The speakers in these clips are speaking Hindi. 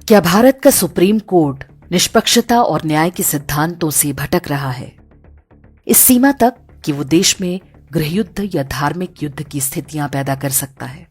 क्या भारत का सुप्रीम कोर्ट निष्पक्षता और न्याय के सिद्धांतों से भटक रहा है, इस सीमा तक कि वो देश में गृहयुद्ध या धार्मिक युद्ध की स्थितियां पैदा कर सकता है?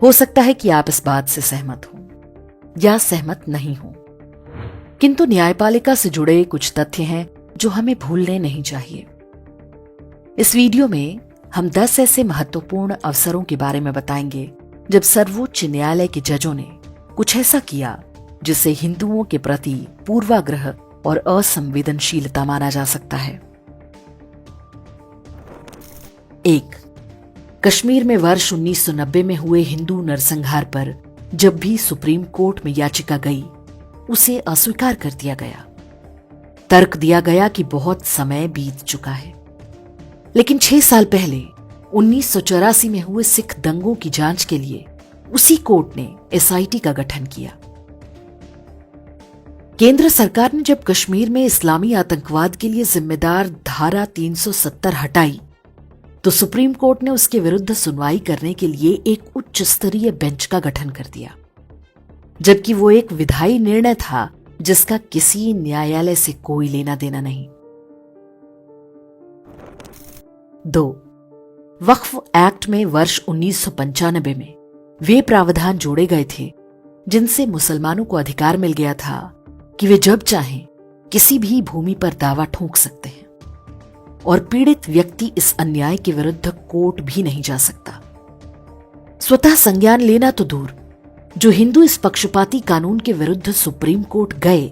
हो सकता है कि आप इस बात से सहमत हों या सहमत नहीं हों, किंतु न्यायपालिका से जुड़े कुछ तथ्य हैं जो हमें भूलने नहीं चाहिए। इस वीडियो में हम 10 ऐसे महत्वपूर्ण अवसरों के बारे में बताएंगे जब सर्वोच्च न्यायालय के जजों ने कुछ ऐसा किया जिसे हिंदुओं के प्रति पूर्वाग्रह और असंवेदनशीलता माना जा सकता है। 1. कश्मीर में वर्ष 1990 में हुए हिंदू नरसंहार पर जब भी सुप्रीम कोर्ट में याचिका गई, उसे अस्वीकार कर दिया गया। तर्क दिया गया कि बहुत समय बीत चुका है। लेकिन 6 साल पहले 1984 में हुए सिख दंगों की जांच के लिए उसी कोर्ट ने एसआईटी का गठन किया। केंद्र सरकार ने जब कश्मीर में इस्लामी आतंकवाद के लिए जिम्मेदार धारा 370 हटाई, तो सुप्रीम कोर्ट ने उसके विरुद्ध सुनवाई करने के लिए एक उच्च स्तरीय बेंच का गठन कर दिया, जबकि वो एक विधायी निर्णय था जिसका किसी न्यायालय से कोई लेना देना नहीं। 2. वक्फ एक्ट में वर्ष 1995 में वे प्रावधान जोड़े गए थे जिनसे मुसलमानों को अधिकार मिल गया था कि वे जब चाहें किसी भी भूमि पर दावा ठोक सकते हैं और पीड़ित व्यक्ति इस अन्याय के विरुद्ध कोर्ट भी नहीं जा सकता। स्वतः संज्ञान लेना तो दूर, जो हिंदू इस पक्षपाती कानून के विरुद्ध सुप्रीम कोर्ट गए,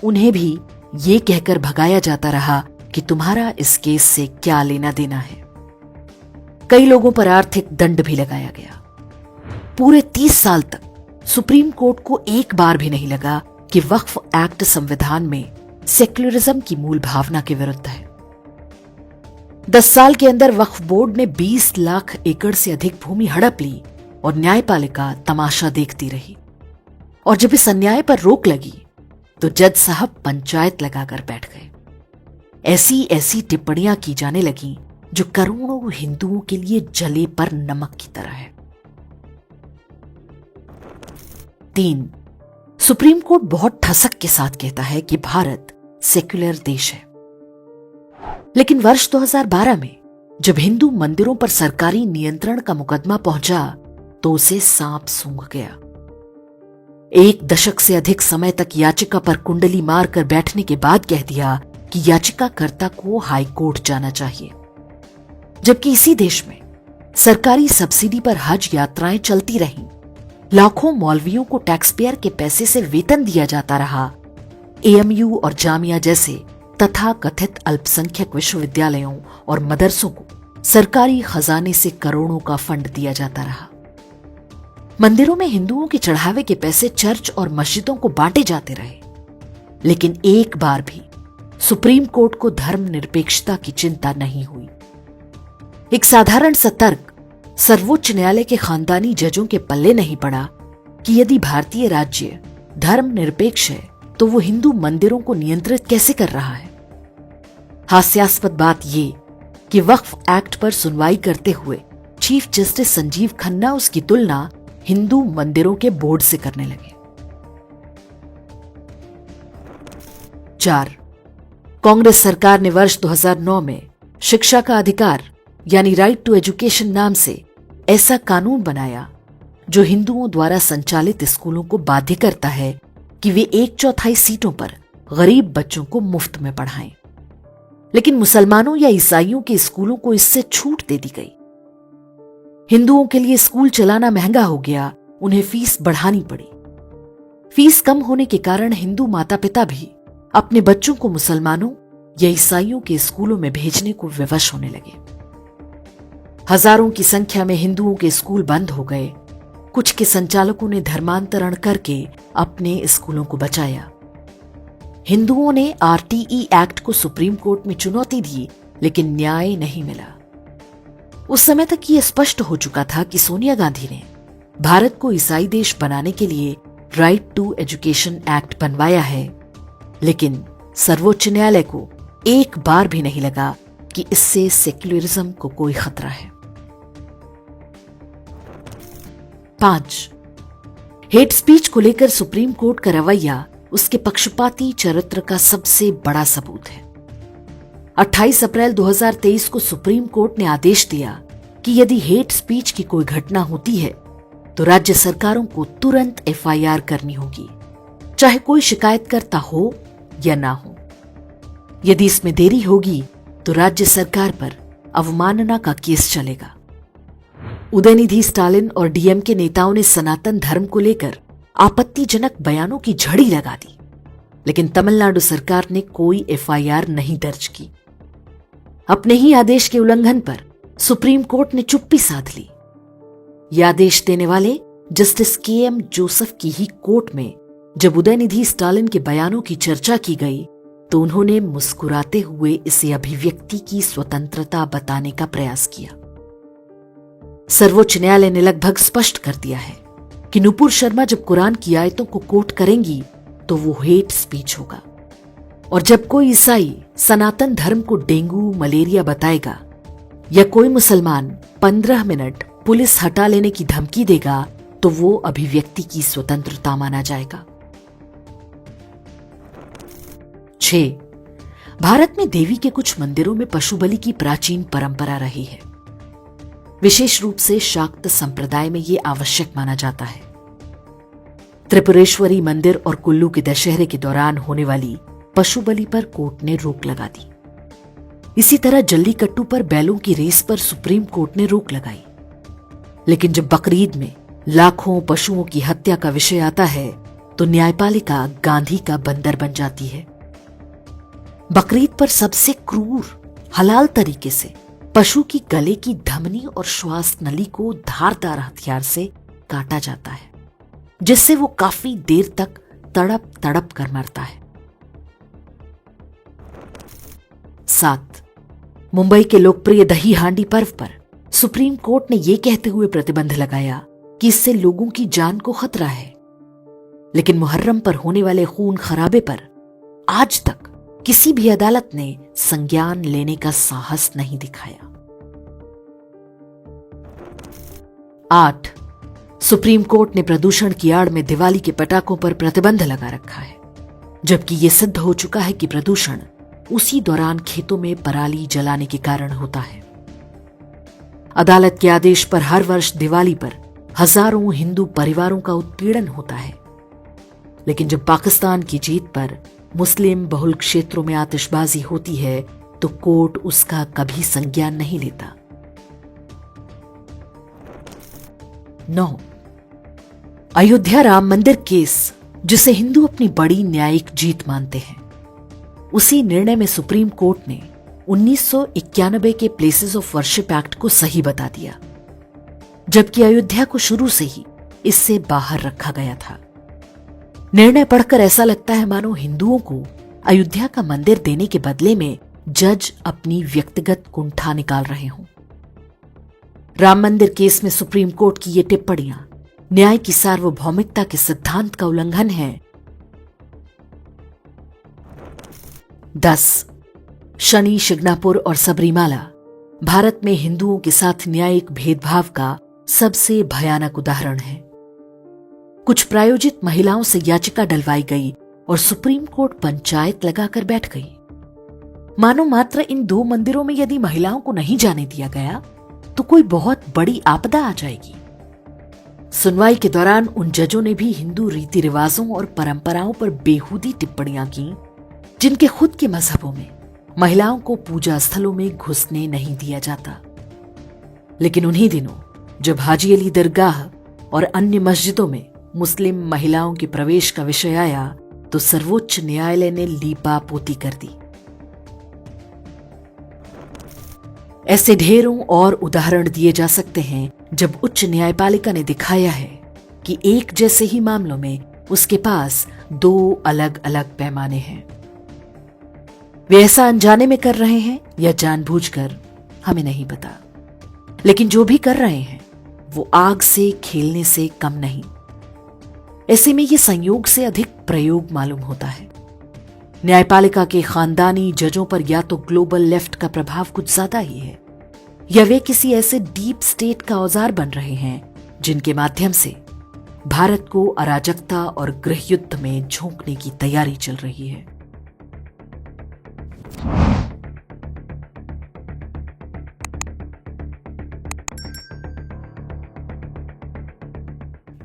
उन्हें भी ये कहकर भगाया जाता रहा कि तुम्हारा इस केस से क्या लेना देना है। कई लोगों पर आर्थिक दंड भी लगाया गया। पूरे 30 साल तक सुप्रीम कोर्ट को एक बार भी नहीं लगा कि वक्फ एक्ट संविधान में सेक्युलरिज्म की मूल भावना के विरुद्ध है। 10 साल के अंदर वक्फ बोर्ड ने 20 लाख एकड़ से अधिक भूमि हड़प ली और न्यायपालिका तमाशा देखती रही। और जब इस अन्याय पर रोक लगी तो जज साहब पंचायत लगाकर बैठ गए। ऐसी टिप्पणियां की जाने लगी जो करोड़ों हिंदुओं के लिए जले पर नमक की तरह है। 3. सुप्रीम कोर्ट बहुत ठसक के साथ कहता है कि भारत सेक्युलर देश है, लेकिन वर्ष 2012 में जब हिंदू मंदिरों पर सरकारी नियंत्रण का मुकदमा पहुंचा तो उसे सांप सूंघ गया। 1 दशक से अधिक समय तक याचिका पर कुंडली मारकर बैठने के बाद कह दिया कि याचिकाकर्ता को हाई कोर्ट जाना चाहिए, जबकि इसी देश में सरकारी सब्सिडी पर हज यात्राएं चलती रहीं, लाखों मौलवियों को टैक्स पेयर के पैसे से वेतन दिया जाता रहा, एएमयू और जामिया जैसे तथा कथित अल्पसंख्यक विश्वविद्यालयों और मदरसों को सरकारी खजाने से करोड़ों का फंड दिया जाता रहा, मंदिरों में हिंदुओं के चढ़ावे के पैसे चर्च और मस्जिदों को बांटे जाते रहे, लेकिन एक बार भी सुप्रीम कोर्ट को धर्मनिरपेक्षता की चिंता नहीं हुई। एक साधारण सा तर्क सर्वोच्च न्यायालय के खानदानी जजों के पल्ले नहीं पड़ा कि यदि भारतीय राज्य धर्मनिरपेक्ष है तो वो हिंदू मंदिरों को नियंत्रित कैसे कर रहा है। हास्यास्पद बात ये कि वक्फ एक्ट पर सुनवाई करते हुए चीफ जस्टिस संजीव खन्ना उसकी तुलना हिंदू मंदिरों के बोर्ड से करने लगे। 4. कांग्रेस सरकार ने वर्ष 2009 में शिक्षा का अधिकार यानी राइट टू एजुकेशन नाम से ऐसा कानून बनाया जो हिंदुओं द्वारा संचालित स्कूलों को बाध्य करता है कि वे 1/4 सीटों पर गरीब बच्चों को मुफ्त में पढ़ाएं। लेकिन मुसलमानों या ईसाइयों के स्कूलों को इससे छूट दे दी गई। हिंदुओं के लिए स्कूल चलाना महंगा हो गया, उन्हें फीस बढ़ानी पड़ी। फीस कम होने के कारण हिंदू माता पिता भी अपने बच्चों को मुसलमानों या ईसाइयों के स्कूलों में भेजने को विवश होने लगे। हजारों की संख्या में हिंदुओं के स्कूल बंद हो गए। कुछ के संचालकों ने धर्मांतरण करके अपने स्कूलों को बचाया। हिंदुओं ने आरटीई एक्ट को सुप्रीम कोर्ट में चुनौती दी, लेकिन न्याय नहीं मिला। उस समय तक यह स्पष्ट हो चुका था कि सोनिया गांधी ने भारत को ईसाई देश बनाने के लिए राइट टू एजुकेशन एक्ट बनवाया है, लेकिन सर्वोच्च न्यायालय को एक बार भी नहीं लगा कि इससे सेक्युलरिज्म को कोई खतरा है। 5. हेट स्पीच को लेकर सुप्रीम कोर्ट का रवैया उसके पक्षपाती चरित्र का सबसे बड़ा सबूत है। 28 अप्रैल 2023 को सुप्रीम कोर्ट ने आदेश दिया कि यदि हेट स्पीच की कोई घटना होती है तो राज्य सरकारों को तुरंत एफआईआर करनी होगी, चाहे कोई शिकायतकर्ता हो या ना हो। यदि इसमें देरी होगी तो राज्य सरकार पर अवमानना का केस चलेगा। उदयनिधि स्टालिन और डीएमके नेताओं ने सनातन धर्म को लेकर आपत्तिजनक बयानों की झड़ी लगा दी, लेकिन तमिलनाडु सरकार ने कोई एफआईआर नहीं दर्ज की। अपने ही आदेश के उल्लंघन पर सुप्रीम कोर्ट ने चुप्पी साध ली। यह आदेश देने वाले जस्टिस केएम जोसेफ की ही कोर्ट में जब उदयनिधि स्टालिन के बयानों की चर्चा की गई तो उन्होंने मुस्कुराते हुए इसे अभिव्यक्ति की स्वतंत्रता बताने का प्रयास किया। सर्वोच्च न्यायालय ने लगभग स्पष्ट कर दिया है कि नुपुर शर्मा जब कुरान की आयतों को कोट करेंगी तो वो हेट स्पीच होगा, और जब कोई ईसाई सनातन धर्म को डेंगू मलेरिया बताएगा या कोई मुसलमान 15 मिनट पुलिस हटा लेने की धमकी देगा तो वो अभिव्यक्ति की स्वतंत्रता माना जाएगा। 6. भारत में देवी के कुछ मंदिरों में पशु बलि की प्राचीन परंपरा रही है। विशेष रूप से शाक्त संप्रदाय में यह आवश्यक माना जाता है। त्रिपुरेश्वरी मंदिर और कुल्लू के दशहरे के दौरान होने वाली पशु बलि पर कोर्ट ने रोक लगा दी। इसी तरह जल्लीकट्टू पर बैलों की रेस पर सुप्रीम कोर्ट ने रोक लगाई। लेकिन जब बकरीद में लाखों पशुओं की हत्या का विषय आता है तो न्यायपालिका गांधी का बंदर बन जाती है। बकरीद पर सबसे क्रूर हलाल तरीके से पशु की गले की धमनी और श्वास नली को धारदार हथियार से काटा जाता है, जिससे वो काफी देर तक तड़प तड़प कर मरता है। 7. मुंबई के लोकप्रिय दही हांडी पर्व पर सुप्रीम कोर्ट ने यह कहते हुए प्रतिबंध लगाया कि इससे लोगों की जान को खतरा है, लेकिन मुहर्रम पर होने वाले खून खराबे पर आज तक किसी भी अदालत ने संज्ञान लेने का साहस नहीं दिखाया। 8. सुप्रीम कोर्ट ने प्रदूषण की आड़ में दिवाली के पटाखों पर प्रतिबंध लगा रखा है, जबकि यह सिद्ध हो चुका है कि प्रदूषण उसी दौरान खेतों में पराली जलाने के कारण होता है। अदालत के आदेश पर हर वर्ष दिवाली पर हजारों हिंदू परिवारों का उत्पीड़न होता है, लेकिन जब पाकिस्तान की जीत पर मुस्लिम बहुल क्षेत्रों में आतिशबाजी होती है तो कोर्ट उसका कभी संज्ञान नहीं लेता। 9. अयोध्या राम मंदिर केस, जिसे हिंदू अपनी बड़ी न्यायिक जीत मानते हैं, उसी निर्णय में सुप्रीम कोर्ट ने 1991 के प्लेसेस ऑफ वर्शिप एक्ट को सही बता दिया, जबकि अयोध्या को शुरू से ही इससे बाहर रखा गया था। निर्णय पढ़कर ऐसा लगता है मानो हिंदुओं को अयोध्या का मंदिर देने के बदले में जज अपनी व्यक्तिगत कुंठा निकाल रहे हों। राम मंदिर केस में सुप्रीम कोर्ट की ये टिप्पणियां न्याय की सार्वभौमिकता के सिद्धांत का उल्लंघन है। 10. शनि शिग्नापुर और सबरीमाला भारत में हिंदुओं के साथ न्यायिक भेदभाव का सबसे भयानक उदाहरण है। कुछ प्रायोजित महिलाओं से याचिका डलवाई गई और सुप्रीम कोर्ट पंचायत लगाकर बैठ गई, मानो मात्र इन 2 मंदिरों में यदि महिलाओं को नहीं जाने दिया गया तो कोई बहुत बड़ी आपदा आ जाएगी। सुनवाई के दौरान उन जजों ने भी हिंदू रीति रिवाजों और परंपराओं पर बेहूदी टिप्पणियां की, जिनके खुद के मजहबों में महिलाओं को पूजा स्थलों में घुसने नहीं दिया जाता। लेकिन उन्हीं दिनों जब हाजी अली दरगाह और अन्य मस्जिदों में मुस्लिम महिलाओं के प्रवेश का विषय आया तो सर्वोच्च न्यायालय ने लीपापोती कर दी। ऐसे ढेरों और उदाहरण दिए जा सकते हैं जब उच्च न्यायपालिका ने दिखाया है कि एक जैसे ही मामलों में उसके पास 2 अलग अलग पैमाने हैं। वे ऐसा अनजाने में कर रहे हैं या जानबूझकर, हमें नहीं पता, लेकिन जो भी कर रहे हैं वो आग से खेलने से कम नहीं। ऐसे में ये संयोग से अधिक प्रयोग मालूम होता है। न्यायपालिका के खानदानी जजों पर या तो ग्लोबल लेफ्ट का प्रभाव कुछ ज्यादा ही है, या वे किसी ऐसे डीप स्टेट का औजार बन रहे हैं जिनके माध्यम से भारत को अराजकता और गृह युद्ध में झोंकने की तैयारी चल रही है।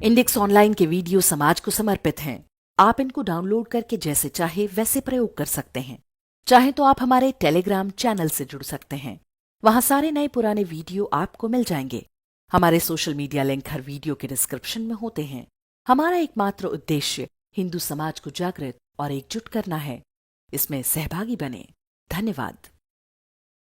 इंडेक्स ऑनलाइन के वीडियो समाज को समर्पित हैं। आप इनको डाउनलोड करके जैसे चाहे वैसे प्रयोग कर सकते हैं। चाहे तो आप हमारे टेलीग्राम चैनल से जुड़ सकते हैं। वहां सारे नए पुराने वीडियो आपको मिल जाएंगे। हमारे सोशल मीडिया लिंक हर वीडियो के डिस्क्रिप्शन में होते हैं। हमारा एकमात्र उद्देश्य हिंदू समाज को जागृत और एकजुट करना है। इसमें सहभागी बने। धन्यवाद।